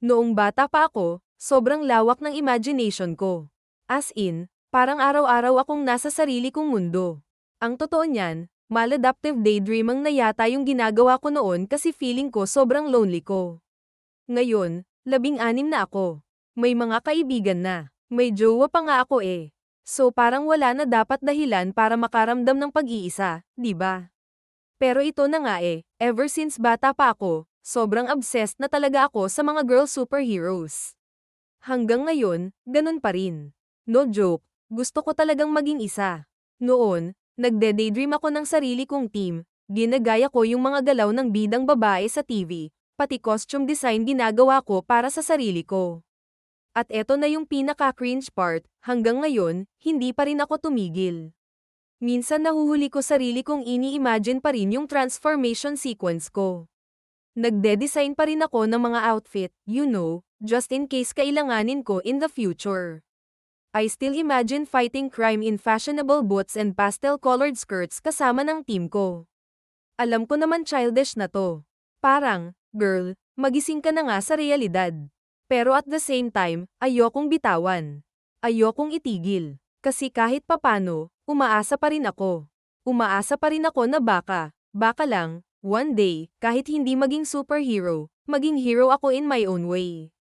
Noong bata pa ako, sobrang lawak ng imagination ko. As in, parang araw-araw akong nasa sarili kong mundo. Ang totoo niyan, maladaptive daydreaming na yata yung ginagawa ko noon kasi feeling ko sobrang lonely ko. Ngayon, 16 na ako. May mga kaibigan na. May jowa pa nga ako eh. So parang wala na dapat dahilan para makaramdam ng pag-iisa, di ba? Pero ito na nga eh, ever since bata pa ako, sobrang obsessed na talaga ako sa mga girl superheroes. Hanggang ngayon, ganun pa rin. No joke, gusto ko talagang maging isa. Noon, nagde-daydream ako ng sarili kong team, ginagaya ko yung mga galaw ng bidang babae sa TV, pati costume design ginagawa ko para sa sarili ko. At eto na yung pinaka-cringe part, hanggang ngayon, hindi pa rin ako tumigil. Minsan nahuhuli ko sarili kong ini-imagine pa rin yung transformation sequence ko. Nagde-design pa rin ako ng mga outfit, just in case kailanganin ko in the future. I still imagine fighting crime in fashionable boots and pastel-colored skirts kasama ng team ko. Alam ko naman childish na to. Parang, girl, magising ka na nga sa realidad. Pero at the same time, ayokong bitawan. Ayokong itigil. Kasi kahit papano, umaasa pa rin ako. Umaasa pa rin ako na baka lang, one day, kahit hindi maging superhero, maging hero ako in my own way.